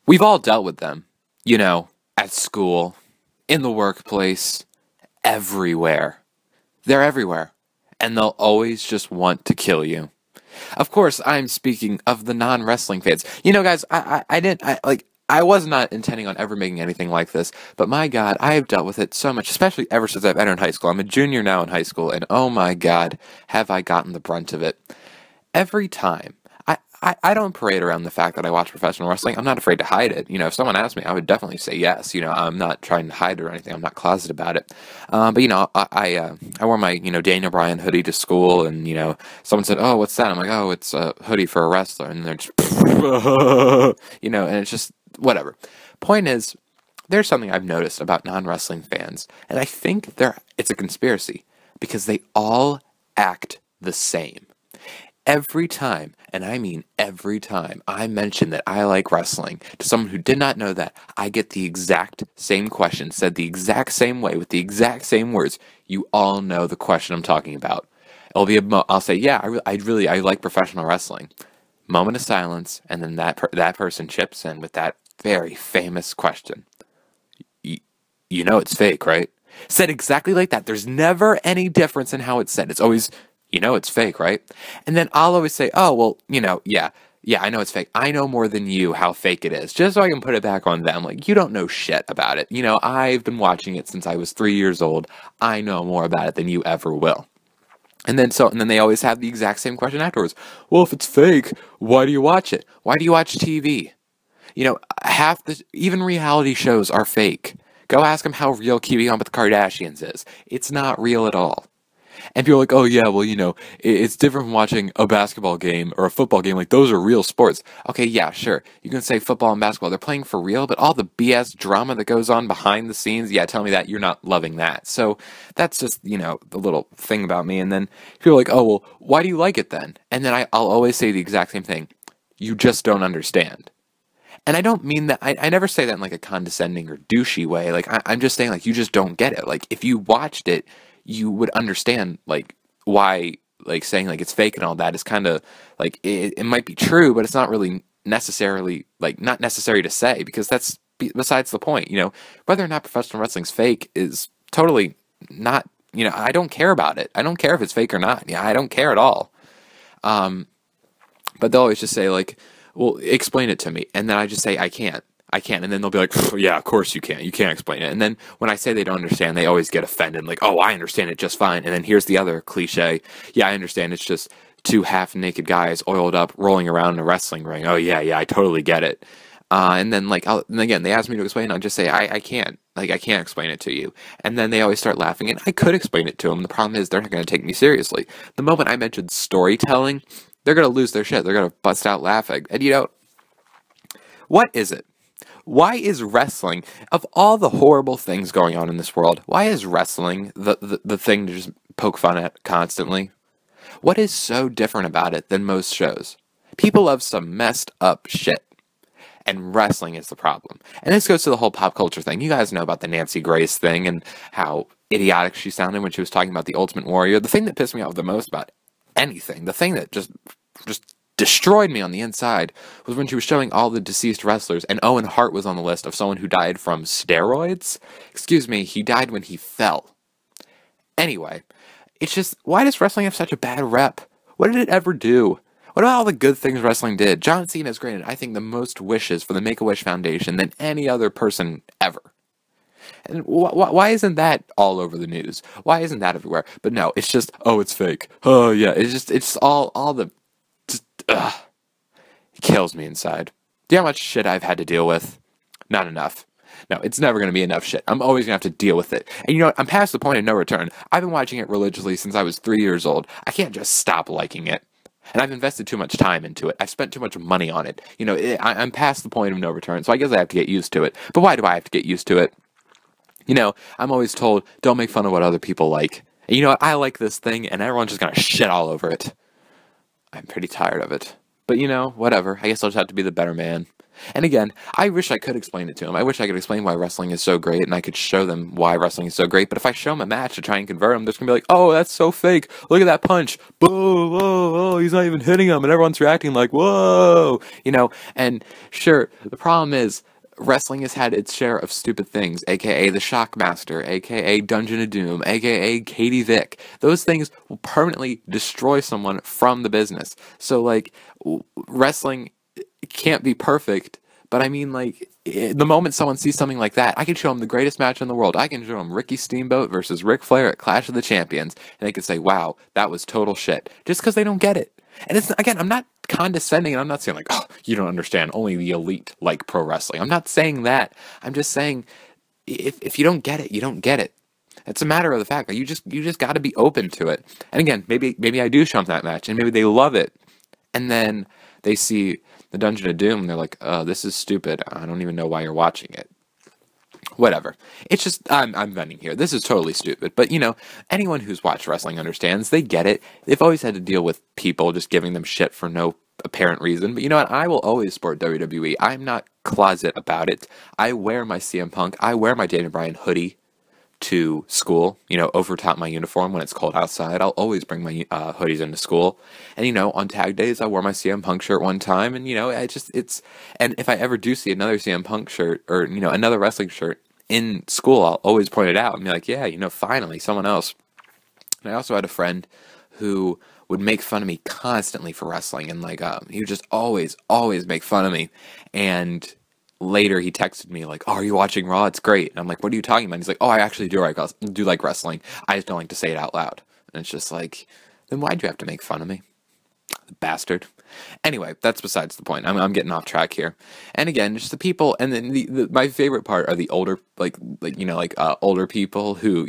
We've all dealt with them, at school, in the workplace, everywhere. They're everywhere. And they'll always just want to kill you. Of course, I'm speaking of the non-wrestling fans. Guys, I was not intending on ever making anything like this, but my God, I have dealt with it so much, especially ever since I've entered high school. I'm a junior now in high school, and oh my God, have I gotten the brunt of it. Every time. I don't parade around the fact that I watch professional wrestling. I'm not afraid to hide it. If someone asked me, I would definitely say yes. I'm not trying to hide it or anything. I'm not closeted about it. But I wore my Daniel Bryan hoodie to school, and someone said, "Oh, what's that?" I'm like, "Oh, it's a hoodie for a wrestler," and they're just, and it's just whatever. Point is, there's something I've noticed about non-wrestling fans, and I think it's a conspiracy because they all act the same. Every time, and I mean every time, I mention that I like wrestling to someone who did not know that, I get the exact same question, said the exact same way, with the exact same words. You all know the question I'm talking about. I'll say, yeah, I like professional wrestling. Moment of silence, and then that person chips in with that very famous question. You know it's fake, right? Said exactly like that. There's never any difference in how it's said. It's always, it's fake, right? And then I'll always say, oh, well, yeah, I know it's fake. I know more than you how fake it is, just so I can put it back on them. Like, you don't know shit about it. I've been watching it since I was 3 years old. I know more about it than you ever will. And then they always have the exact same question afterwards. Well, if it's fake, why do you watch it? Why do you watch TV? Even reality shows are fake. Go ask them how real Keeping Up with the Kardashians is. It's not real at all. And people are like, oh yeah, well, it's different from watching a basketball game or a football game. Like, those are real sports. Okay, yeah, sure. You can say football and basketball, they're playing for real, but all the BS drama that goes on behind the scenes, yeah, tell me that you're not loving that. So that's just, the little thing about me. And then people are like, oh, well, why do you like it then? And then I'll always say the exact same thing. You just don't understand. And I don't mean that, I never say that in like a condescending or douchey way. Like, I'm just saying, like, you just don't get it. Like, if you watched it, you would understand, like, why, like, saying, like, it's fake and all that is kind of, like, it might be true, but it's not really necessarily, like, not necessary to say, because that's besides the point, Whether or not professional wrestling's fake is totally not, I don't care about it. I don't care if it's fake or not. Yeah, I don't care at all. But they'll always just say, like, well, explain it to me. And then I just say, I can't. And then they'll be like, oh, yeah, of course you can't. You can't explain it. And then when I say they don't understand, they always get offended. Like, oh, I understand it just fine. And then here's the other cliche. Yeah, I understand. It's just two half-naked guys oiled up, rolling around in a wrestling ring. Oh, yeah, I totally get it. And then, like, and again, they ask me to explain. I'll just say, I can't. Like, I can't explain it to you. And then they always start laughing. And I could explain it to them. The problem is they're not going to take me seriously. The moment I mentioned storytelling, they're going to lose their shit. They're going to bust out laughing. And, what is it? Why is wrestling, of all the horrible things going on in this world, why is wrestling the thing to just poke fun at constantly? What is so different about it than most shows? People love some messed up shit. And wrestling is the problem. And this goes to the whole pop culture thing. You guys know about the Nancy Grace thing and how idiotic she sounded when she was talking about the Ultimate Warrior. The thing that pissed me off the most about anything, the thing that just destroyed me on the inside, was when she was showing all the deceased wrestlers, and Owen Hart was on the list of someone who died from steroids. Excuse me, he died when he fell. Anyway, it's just, why does wrestling have such a bad rep? What did it ever do? What about all the good things wrestling did? John Cena has granted, I think, the most wishes for the Make-A-Wish Foundation than any other person ever. And why isn't that all over the news? Why isn't that everywhere? But no, it's just, oh, it's fake. Oh, yeah, it's all the, just, ugh. It kills me inside. Do you know how much shit I've had to deal with? Not enough. No, it's never going to be enough shit. I'm always going to have to deal with it. And you know what? I'm past the point of no return. I've been watching it religiously since I was 3 years old. I can't just stop liking it. And I've invested too much time into it. I've spent too much money on it. I'm past the point of no return, so I guess I have to get used to it. But why do I have to get used to it? I'm always told, don't make fun of what other people like. And you know what? I like this thing, and everyone's just going to shit all over it. I'm pretty tired of it. But, whatever. I guess I'll just have to be the better man. And again, I wish I could explain it to them. I wish I could explain why wrestling is so great, and I could show them why wrestling is so great. But if I show them a match to try and convert them, they're just gonna be like, "Oh, that's so fake. Look at that punch. Boom, whoa, whoa, he's not even hitting him," and everyone's reacting like, "Whoa," And sure, the problem is, wrestling has had its share of stupid things, aka the Shockmaster, aka Dungeon of Doom, aka Katie Vick. Those things will permanently destroy someone from the business. So, like, wrestling can't be perfect, but I mean, like, the moment someone sees something like that, I can show them the greatest match in the world. I can show them Ricky Steamboat versus Ric Flair at Clash of the Champions, and they can say, "Wow, that was total shit," just because they don't get it. And it's, again, I'm not condescending, and I'm not saying like, "Oh, you don't understand, only the elite like pro wrestling." I'm not saying that. I'm just saying, if you don't get it, you don't get it. It's a matter of the fact that you just got to be open to it. And again, maybe I do show them that match, and maybe they love it, and then they see the Dungeon of Doom, and they're like, "This is stupid. I don't even know why you're watching it." Whatever. It's just, I'm venting here. This is totally stupid. But, anyone who's watched wrestling understands. They get it. They've always had to deal with people just giving them shit for no apparent reason. But you know what? I will always support WWE. I'm not closet about it. I wear my CM Punk. I wear my Daniel Bryan hoodie to school, over top my uniform when it's cold outside. I'll always bring my hoodies into school. And, on tag days, I wore my CM Punk shirt one time. And, and if I ever do see another CM Punk shirt or, another wrestling shirt in school, I'll always point it out and be like, yeah, finally, someone else. And I also had a friend who would make fun of me constantly for wrestling. And, he would just always make fun of me. And later he texted me like, "Oh, are you watching Raw? It's great." And I'm like, "What are you talking about?" And he's like, "Oh, I actually do like wrestling. I just don't like to say it out loud." And it's just like, then why'd you have to make fun of me? Bastard. Anyway, that's besides the point. I'm getting off track here. And again, just the people, and then my favorite part are the older, older people who,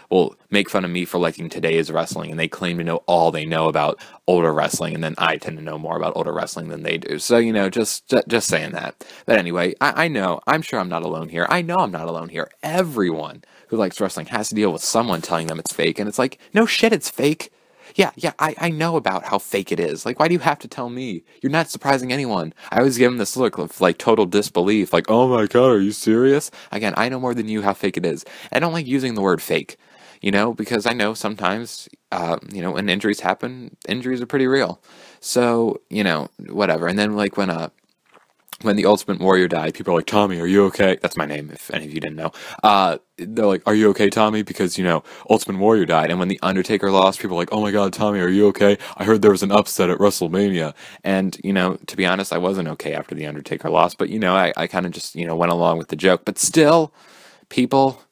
will make fun of me for liking today's wrestling, and they claim to know all they know about older wrestling, and then I tend to know more about older wrestling than they do. So, just saying that. But anyway, I know, I'm sure I'm not alone here. I know I'm not alone here. Everyone who likes wrestling has to deal with someone telling them it's fake, and it's like, no shit, it's fake. Yeah, I know about how fake it is. Like, why do you have to tell me? You're not surprising anyone. I always give them this look of, total disbelief. Like, "Oh my god, are you serious?" Again, I know more than you how fake it is. I don't like using the word fake, because I know sometimes, when injuries happen, injuries are pretty real. So, whatever. And then, when the Ultimate Warrior died, people are like, "Tommy, are you okay?" That's my name, if any of you didn't know. They're like, "Are you okay, Tommy?" Because, Ultimate Warrior died. And when The Undertaker lost, people are like, "Oh my god, Tommy, are you okay? I heard there was an upset at WrestleMania." And, to be honest, I wasn't okay after The Undertaker lost. But, I kind of just, went along with the joke. But still, people,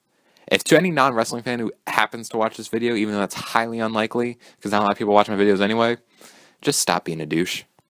if to any non-wrestling fan who happens to watch this video, even though that's highly unlikely, because not a lot of people watch my videos anyway, just stop being a douche.